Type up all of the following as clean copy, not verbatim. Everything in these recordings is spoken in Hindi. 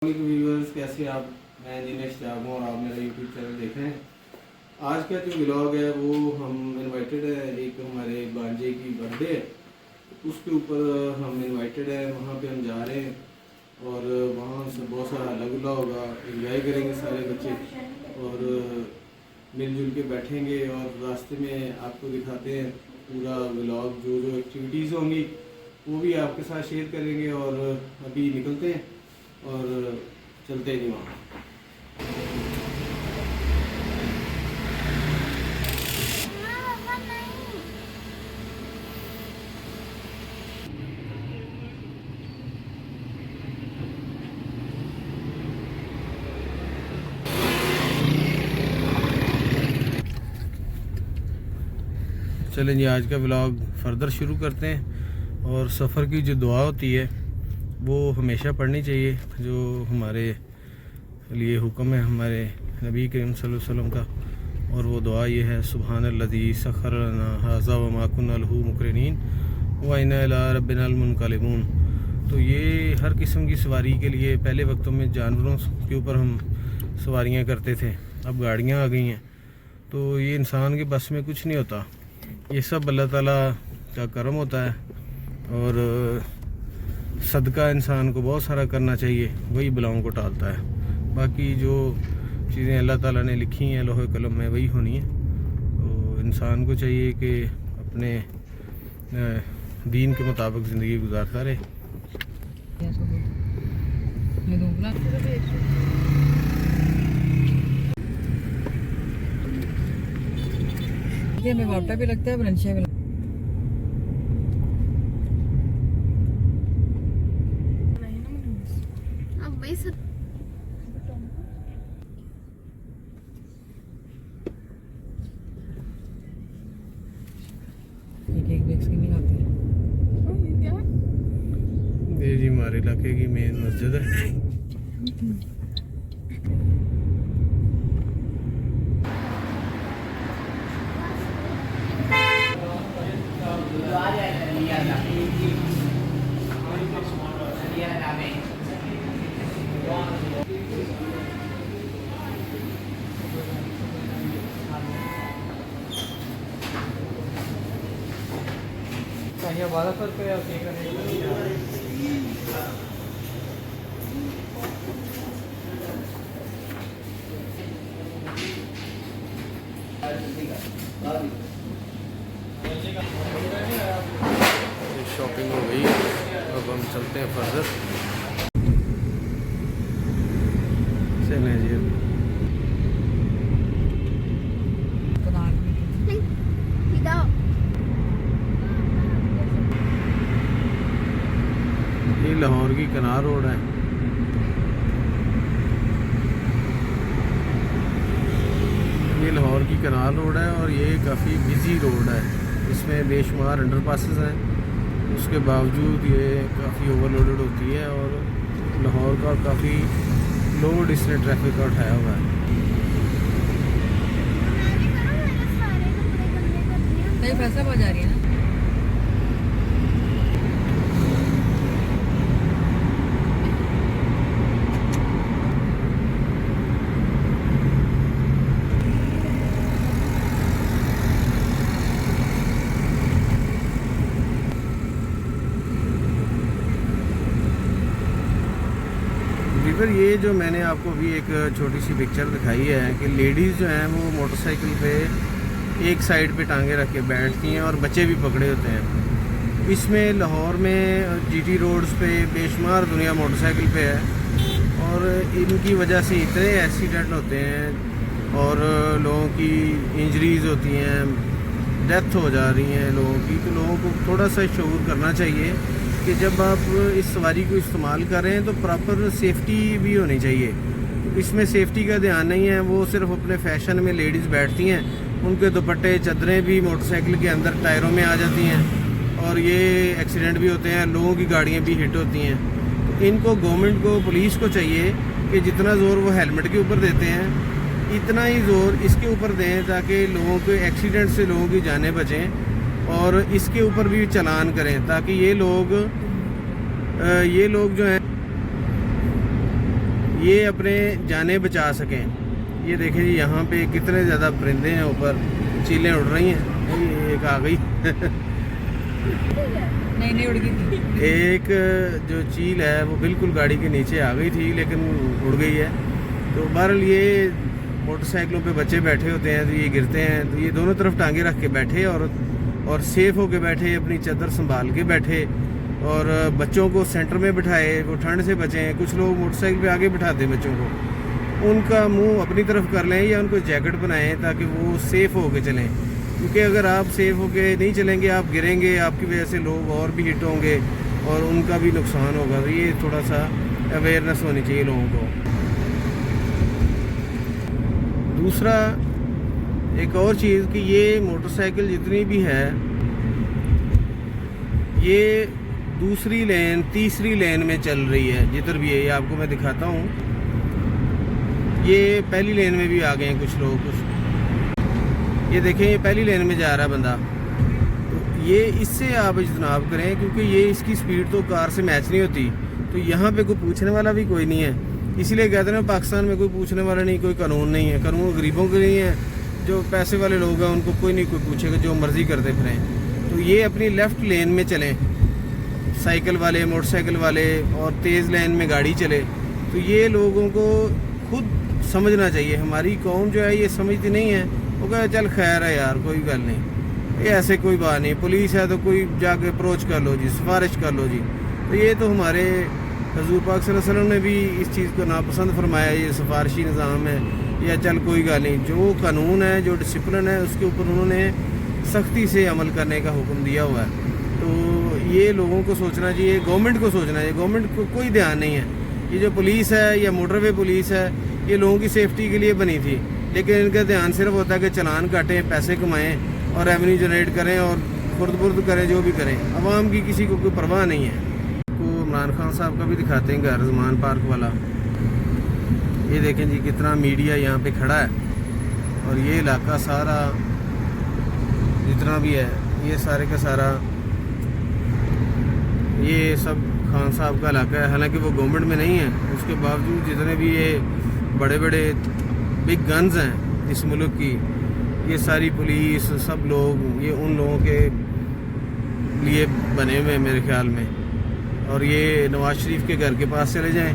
व्यूअर्स कैसे आप। मैं दिनेश शाह हूँ और आप मेरा यूट्यूब चैनल देख रहे हैं। आज का जो व्लॉग है वो हम इनवाइटेड है, एक हमारे भांजे की बर्थडे है, उसके ऊपर हम इनवाइटेड है। वहाँ पे हम जा रहे हैं और वहाँ से बहुत सारा अलग गुला होगा, इंजॉय करेंगे सारे बच्चे और मिलजुल के बैठेंगे और रास्ते में आपको दिखाते हैं पूरा व्लॉग। जो जो एक्टिविटीज़ होंगी वो भी आपके साथ शेयर करेंगे और अभी निकलते हैं और चलते नहीं वहाँ। चलें जी, आज का व्लॉग फर्दर शुरू करते हैं। और सफ़र की जो दुआ होती है वो हमेशा पढ़नी चाहिए, जो हमारे लिए हुक्म है हमारे नबी करीम सल्लल्लाहु अलैहि वसल्लम का। और वो दुआ ये है, सुब्हानल्लज़ी सख़र लना हाज़ा व मा कुन्ना लहू मुक़रिनीन व इन्ना इला रब्बिना लमुनक़लिबून। तो ये हर किस्म की सवारी के लिए, पहले वक्तों में जानवरों के ऊपर हम सवारियाँ करते थे, अब गाड़ियाँ आ गई हैं। तो ये इंसान के बस में कुछ नहीं होता, ये सब अल्लाह ताला का करम होता है और सदका इंसान को बहुत सारा करना चाहिए, वही बलाओं को टालता है। बाकी जो चीज़ें अल्लाह ताला ने लिखी हैं लोहे कलम में वही होनी है। तो इंसान को चाहिए कि अपने दीन के मुताबिक ज़िंदगी गुजारता रहे। में वापटा भी लगता है, ब्रंशिया भी एक वैक्सीन नहीं खाते। ये जी हमारे इलाके की मेन मस्जिद है। शॉपिंग हो गई, अब हम चलते हैं फर्दर। चलें जी। ये लाहौर की कनार रोड है। ये लाहौर की कनाल रोड है और ये काफ़ी बिजी रोड है, इसमें बेशुमार अंडरपासेस हैं। उसके बावजूद ये काफ़ी ओवरलोडेड होती है और लाहौर का काफ़ी लोड इसने ट्रैफिक का उठाया हुआ है। नहीं पैसा बहुत जा रही है ना। फिर ये जो मैंने आपको भी एक छोटी सी पिक्चर दिखाई है कि लेडीज़ जो हैं वो मोटरसाइकिल पे एक साइड पे टांगे रख के बैठती हैं और बच्चे भी पकड़े होते हैं। इसमें लाहौर में जीटी रोड्स पे बेशुमार दुनिया मोटरसाइकिल पे है और इनकी वजह से इतने एक्सीडेंट होते हैं और लोगों की इंजरीज़ होती हैं, डेथ हो जा रही हैं लोगों की। तो लोगों को थोड़ा सा शऊर करना चाहिए कि जब आप इस सवारी को इस्तेमाल कर रहे हैं तो प्रॉपर सेफ्टी भी होनी चाहिए। इसमें सेफ्टी का ध्यान नहीं है, वो सिर्फ अपने फैशन में लेडीज़ बैठती हैं, उनके दुपट्टे चादरें भी मोटरसाइकिल के अंदर टायरों में आ जाती हैं और ये एक्सीडेंट भी होते हैं, लोगों की गाड़ियाँ भी हिट होती हैं। तो इनको गवर्नमेंट को, पुलिस को चाहिए कि जितना ज़ोर वो हेलमेट के ऊपर देते हैं इतना ही ज़ोर इसके ऊपर दें ताकि लोगों के एक्सीडेंट से लोगों की जानें बचें। और इसके ऊपर भी चालान करें ताकि ये लोग जो हैं ये अपने जाने बचा सकें। ये देखें जी, यहाँ पे कितने ज़्यादा परिंदे हैं, ऊपर चीलें उड़ रही हैं। ये एक आ गई नहीं उड़ गई थी। एक जो चील है वो बिल्कुल गाड़ी के नीचे आ गई थी, लेकिन उड़ गई है। तो बहरहाल ये मोटरसाइकिलों पे बच्चे बैठे होते हैं, तो ये गिरते हैं, तो ये दोनों तरफ टांगे रख के बैठे और सेफ होके बैठे, अपनी चादर संभाल के बैठे, और बच्चों को सेंटर में बिठाए, वो ठंड से बचें। कुछ लोग मोटरसाइकिल पे आगे बिठाते हैं बच्चों को, उनका मुंह अपनी तरफ कर लें या उनको जैकेट बनाएं ताकि वो सेफ होके चलें, क्योंकि अगर आप सेफ होके नहीं चलेंगे, आप गिरेंगे, आपकी वजह से लोग और भी हिट होंगे और उनका भी नुकसान होगा। तो ये थोड़ा सा अवेयरनेस होनी चाहिए लोगों को। दूसरा एक और चीज़ कि ये मोटरसाइकिल जितनी भी है, ये दूसरी लेन तीसरी लेन में चल रही है जिधर भी है। ये आपको मैं दिखाता हूँ, ये पहली लेन में भी आ गए हैं कुछ लोग। ये देखें, ये पहली लेन में जा रहा है बंदा, तो ये इससे आप इज्तनाब करें, क्योंकि ये इसकी स्पीड तो कार से मैच नहीं होती। तो यहाँ पे कोई पूछने वाला भी कोई नहीं है, इसीलिए कहते हैं पाकिस्तान में कोई पूछने वाला नहीं, कोई कानून नहीं है। कानून गरीबों के लिए है, जो पैसे वाले लोग हैं उनको कोई नहीं कोई पूछेगा, जो मर्जी करते फिरें। तो ये अपनी लेफ़्ट लेन में चलें, साइकिल वाले, मोटरसाइकिल वाले, और तेज़ लेन में गाड़ी चले। तो ये लोगों को खुद समझना चाहिए। हमारी कौम जो है ये समझती नहीं है, वो कहे चल खैर है यार, कोई गल नहीं, ये ऐसे कोई बात नहीं, पुलिस है तो कोई जाके अप्रोच कर लो जी, सिफारिश कर लो जी। तो ये तो हमारे हजूर पाक सल्लल्लाहु अलैहि वसल्लम ने भी इस चीज़ को नापसंद फरमाया, ये सिफारशी निज़ाम है, या चल कोई गल नहीं। जो कानून है, जो डिसिप्लिन है, उसके ऊपर उन्होंने सख्ती से अमल करने का हुक्म दिया हुआ है। तो ये लोगों को सोचना चाहिए, गवर्नमेंट को सोचना चाहिए। गवर्नमेंट को कोई ध्यान नहीं है। ये जो पुलिस है या मोटरवे पुलिस है, ये लोगों की सेफ्टी के लिए बनी थी, लेकिन इनका ध्यान सिर्फ होता है कि चलान काटें, पैसे कमाएं और रेवेन्यू जनरेट करें और खुर्द करें, जो भी करें। अवाम की किसी को कोई परवाह नहीं है। को इमरान खान साहब का भी दिखाते हैं घर, ज़मान पार्क वाला। ये देखें जी, कितना मीडिया यहाँ पे खड़ा है, और ये इलाका सारा जितना भी है, ये सारे का सारा ये सब खान साहब का इलाका है। हालांकि वो गवर्नमेंट में नहीं है, उसके बावजूद जितने भी ये बड़े बड़े बिग गन्स हैं इस मुल्क की, ये सारी पुलिस, सब लोग, ये उन लोगों के लिए बने हुए हैं मेरे ख्याल में। और ये नवाज शरीफ के घर के पास चले जाएं,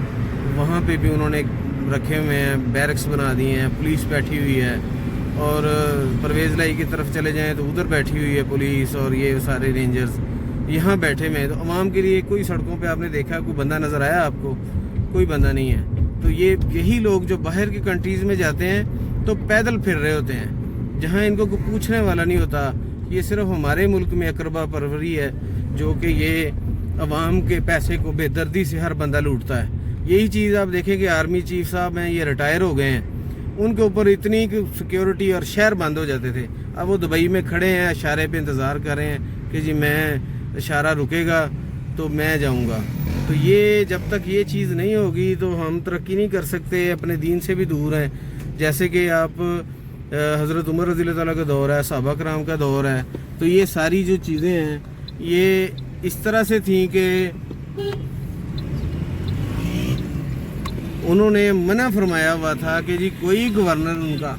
वहाँ पे भी उन्होंने रखे हुए हैं, बैरक्स बना दिए हैं, पुलिस बैठी हुई है। और परवेज़ लाई की तरफ चले जाएं तो उधर बैठी हुई है पुलिस, और ये सारे रेंजर्स यहाँ बैठे हुए हैं। तो अवाम के लिए कोई सड़कों पे आपने देखा कोई बंदा नज़र आया आपको? कोई बंदा नहीं है। तो ये यही लोग जो बाहर की कंट्रीज़ में जाते हैं तो पैदल फिर रहे होते हैं, जहाँ इनको कोई पूछने वाला नहीं होता। ये सिर्फ हमारे मुल्क में अकरबा परवरी है, जो कि ये अवाम के पैसे को बेदर्दी से हर बंदा लूटता है। यही चीज़ आप देखें कि आर्मी चीफ साहब हैं, ये रिटायर हो गए हैं, उनके ऊपर इतनी सिक्योरिटी और शहर बंद हो जाते थे। अब वो दुबई में खड़े हैं, इशारे पे इंतज़ार कर रहे हैं कि जी मैं इशारा रुकेगा तो मैं जाऊंगा। तो ये जब तक ये चीज़ नहीं होगी तो हम तरक्की नहीं कर सकते, अपने दीन से भी दूर हैं। जैसे कि आप हज़रत उमर रज़ियल्लाहु ताला का दौर है, सहाबा कराम का दौर है, तो ये सारी जो चीज़ें हैं ये इस तरह से थी कि उन्होंने मना फरमाया हुआ था कि जी कोई गवर्नर उनका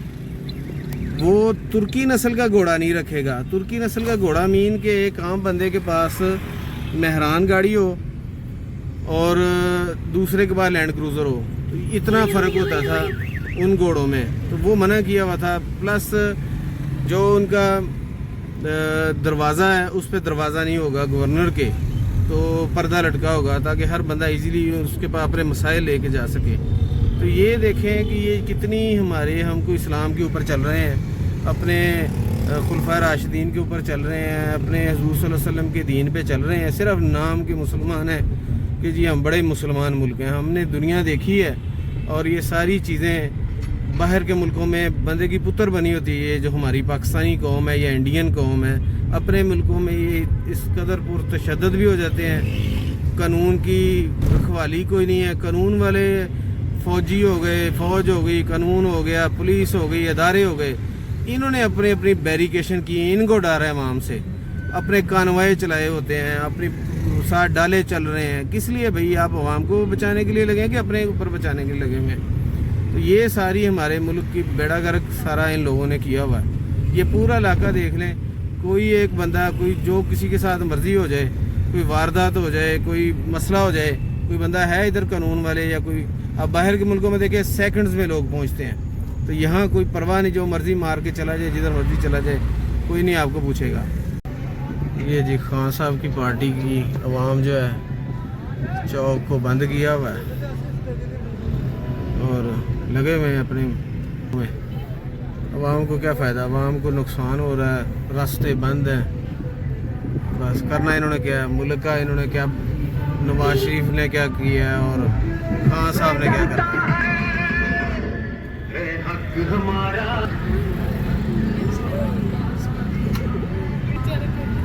वो तुर्की नस्ल का घोड़ा नहीं रखेगा। तुर्की नस्ल का घोड़ा मीन के एक आम बंदे के पास मेहरान गाड़ी हो और दूसरे के पास लैंड क्रूज़र हो, तो इतना फ़र्क होता था उन घोड़ों में। तो वो मना किया हुआ था। प्लस जो उनका दरवाज़ा है उस पर दरवाज़ा नहीं होगा गवर्नर के, तो पर्दा लटका होगा ताकि हर बंदा इजीली उसके पास अपने मसाइल लेके जा सके। तो ये देखें कि ये कितनी हमको इस्लाम के ऊपर चल रहे हैं, अपने खुलफा राशिदीन के ऊपर चल रहे हैं, अपने हुज़ूर सल्लल्लाहु अलैहि वसल्लम के दीन पे चल रहे हैं। सिर्फ नाम के मुसलमान हैं कि जी हम बड़े मुसलमान मुल्क हैं, हमने दुनिया देखी है। और ये सारी चीज़ें बाहर के मुल्कों में बंदे की पुत्र बनी होती है। जो हमारी पाकिस्तानी कौम है या इंडियन कौम है, अपने मुल्कों में ये इस कदर पुरतशद्दद भी हो जाते हैं, कानून की रखवाली कोई नहीं है। कानून वाले फौजी हो गए, फौज हो गई, कानून हो गया, पुलिस हो गई, अदारे हो गए, इन्होंने अपनी बैरिकेशन की, इनको डर है अवाम से। अपने कानवाए चलाए होते हैं, अपनी साथ डाले चल रहे हैं। किस लिए भाई? आप आवाम को बचाने के लिए लगे हैं कि अपने ऊपर बचाने के लिए लगे हुए हैं? तो ये सारी हमारे मुल्क की बेड़ा गर्क सारा इन लोगों ने किया हुआ है। ये पूरा इलाका देख लें, कोई एक बंदा, कोई जो किसी के साथ मर्जी हो जाए, कोई वारदात हो जाए, कोई मसला हो जाए, कोई बंदा है इधर कानून वाले या कोई, अब बाहर के मुल्कों में देखें सेकंड्स में लोग पहुंचते हैं, तो यहाँ कोई परवाह नहीं, जो मर्जी मार के चला जाए, जिधर मर्जी चला जाए, कोई नहीं आपको पूछेगा। ये जी खान साहब की पार्टी की अवाम जो है चौक को बंद किया हुआ है और लगे हुए हैं अपने में। अवाम को क्या फ़ायदा, अवाम को नुकसान हो रहा है, रास्ते बंद हैं। बस करना इन्होंने क्या है, मुल्क का इन्होंने क्या, नवाज शरीफ ने क्या किया है और खान साहब ने क्या करना है।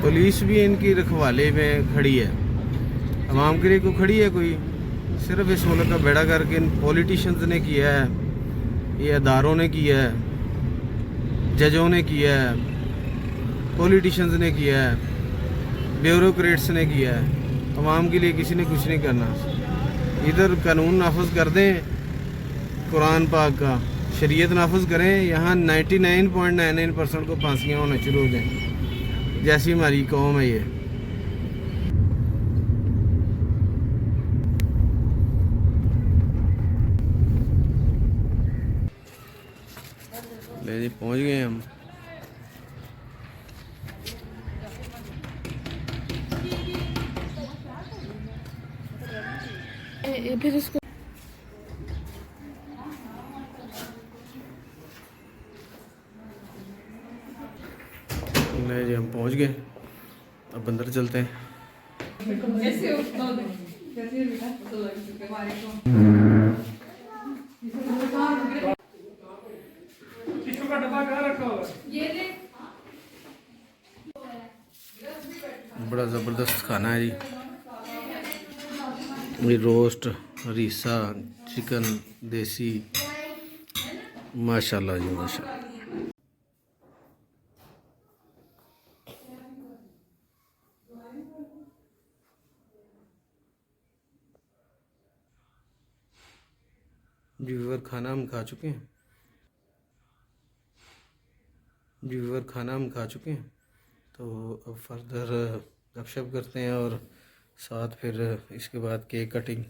पुलिस भी इनकी रखवाले में खड़ी है, अवाम के लिए को खड़ी है कोई? सिर्फ इस मुल्क का बेड़ा करके इन पॉलिटिशियंस ने किया है, ये अदारों ने किया है, जजों ने किया है, पॉलिटिशियंस ने किया है, ब्यूरोक्रेट्स ने किया है। अवाम के लिए किसी ने कुछ नहीं करना। इधर कानून नाफज कर दें, कुरान पाक का शरीयत नाफज करें, यहाँ 99.99% को फांसियाँ होना शुरू हो जाएँ, जैसी हमारी कौम है। ये ले जी पहुँच गए हम। फिर इसको ले जी हम पहुँच गए, अब अंदर चलते हैं। बड़ा ज़बरदस्त खाना है जी, ये रोस्ट, हरीसा, चिकन देसी, माशाल्लाह जी माशाल्लाह। जी व्यूअर खाना हम खा चुके हैं, जी व्यूअर खाना हम खा चुके हैं, तो अब फर्दर गपशप करते हैं और साथ फिर इसके बाद केक कटिंग,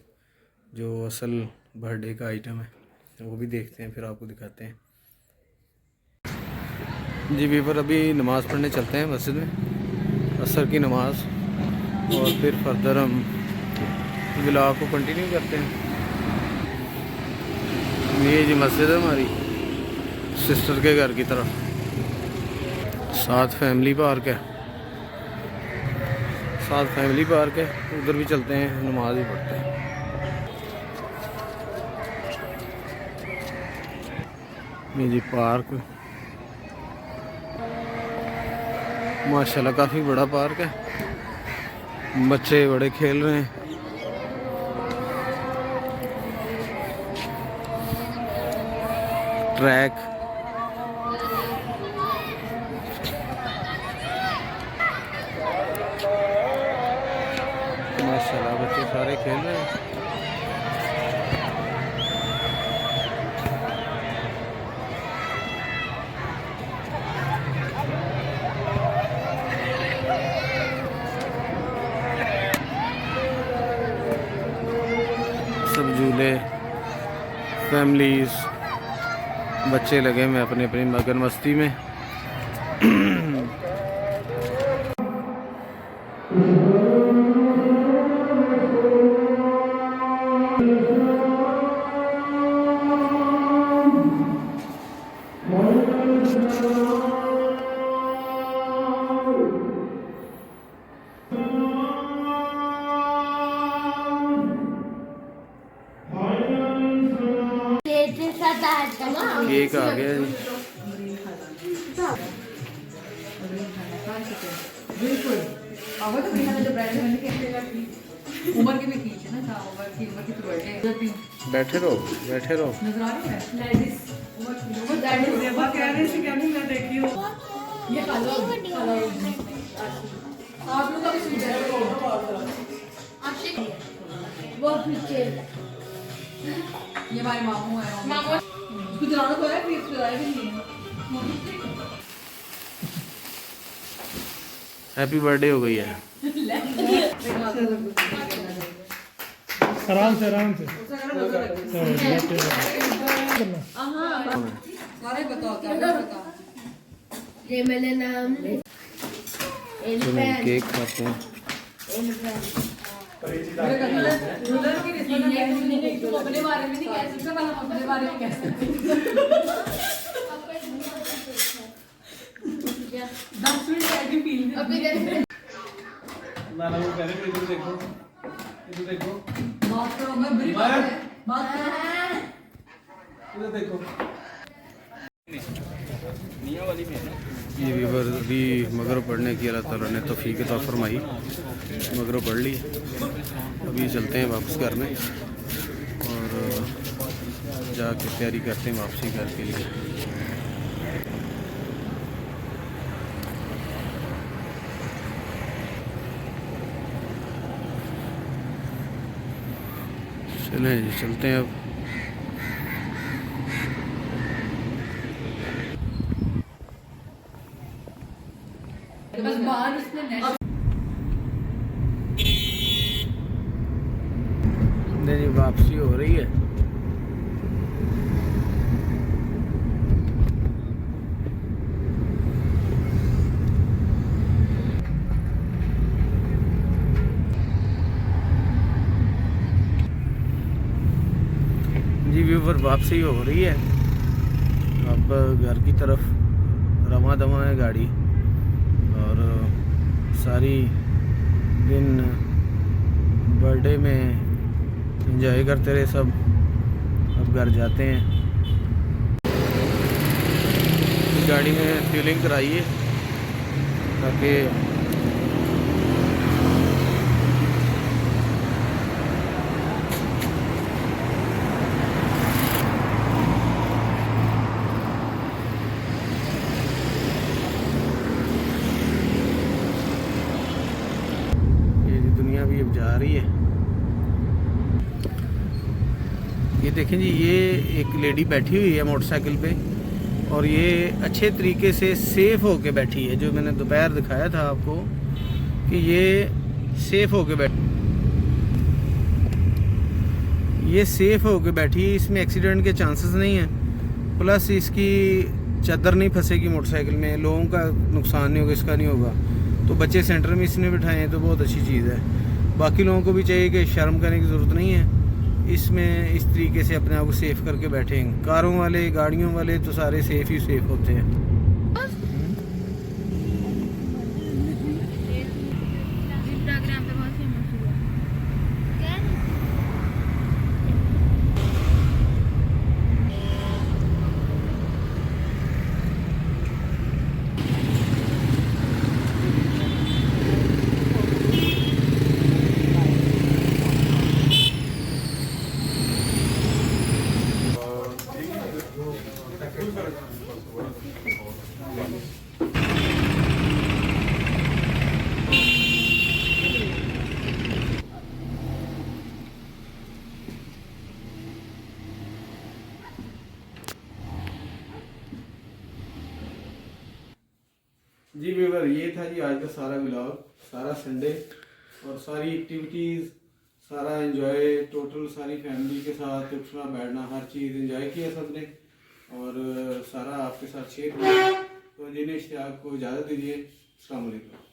जो असल बर्थडे का आइटम है वो भी देखते हैं, फिर आपको दिखाते हैं। जी व्यूअर अभी नमाज़ पढ़ने चलते हैं मस्जिद में, असर की नमाज़, और फिर फर्दर हम व्लॉग को कंटिन्यू करते हैं। ये जी मस्जिद है हमारी सिस्टर के घर की तरफ, साथ फैमिली पार्क है, साथ फैमिली पार्क है, उधर भी चलते हैं, नमाज भी पढ़ते हैं। ये जी पार्क माशाल्लाह काफ़ी बड़ा पार्क है, बच्चे बड़े खेल रहे हैं। ट्रैक माशाल्लाह बच्चे सारे खेल रहे हैं। सब झूले, फैमिलीज, बच्चे लगे हुए अपनी अपनी मगन मस्ती में। केक आ गया जी। बिल्कुल उम्र की भी खींच है ना, उम्र की तो बर्थडे। बैठे रहो बैठे रहो। नजर आ रही है ये आप लोग का भी स्वीट है वो पीछे ये हमारे मामू है मामू गुजरात को है फिर खिलाया भी नहीं है हैप्पी बर्थडे हो गई है। आराम से सारे बताओ क्या बताओ ये मैंने नाम चलो केक खाते हैं। अपने बारे में नहीं कह सकते पर हम अपने बारे में कह सकते नाना वो कह रहे इधर देखो बात करो मैं बुरी बात है बात करो इधर देखो। ये व्यूवर भी मगरब पढ़ने की अल्लाह ताला ने तौफीक अता फरमाई, मगरब पढ़ ली। अभी चलते हैं वापस घर में और जाके तैयारी करते हैं वापसी घर के लिए। चलें जी, चलते हैं अब। बस बाहर उसने जी वापसी हो रही है। जी व्यूवर वापसी हो रही है, अब घर की तरफ रवां दवां है गाड़ी और सारी दिन बर्थडे में एंजॉय करते रहे सब। अब घर जाते हैं। गाड़ी में फ्यूलिंग कराइए ताकि दुनिया भी अब जा रही है। ये देखें जी, ये एक लेडी बैठी हुई है मोटरसाइकिल पे और ये अच्छे तरीके से सेफ होके बैठी है। जो मैंने दोपहर दिखाया था आपको कि ये सेफ होके बैठी है, इसमें एक्सीडेंट के चांसेस नहीं हैं। प्लस इसकी चादर नहीं फंसेगी मोटरसाइकिल में, लोगों का नुकसान नहीं होगा, इसका नहीं होगा। तो बच्चे सेंटर में इसने बिठाए हैं तो बहुत अच्छी चीज़ है। बाकी लोगों को भी चाहिए कि शर्म करने की ज़रूरत नहीं है, इसमें इस तरीके से अपने आप को सेफ करके बैठेंगे। कारों वाले, गाड़ियों वाले तो सारे सेफ ही सेफ होते हैं। इंस्टाग्राम पे बहुत फेमस हुआ क्या जी व्यूअर, ये था जी आज का सारा व्लॉग, सारा संडे और सारी एक्टिविटीज़, सारा एंजॉय, टोटल सारी फैमिली के साथ उठना बैठना हर चीज़ एंजॉय किया सबने और सारा आपके साथ शेयर किया। तो जिन्हें इश्तियाक को इजाज़त दीजिए। अस्सलाम वालेकुम।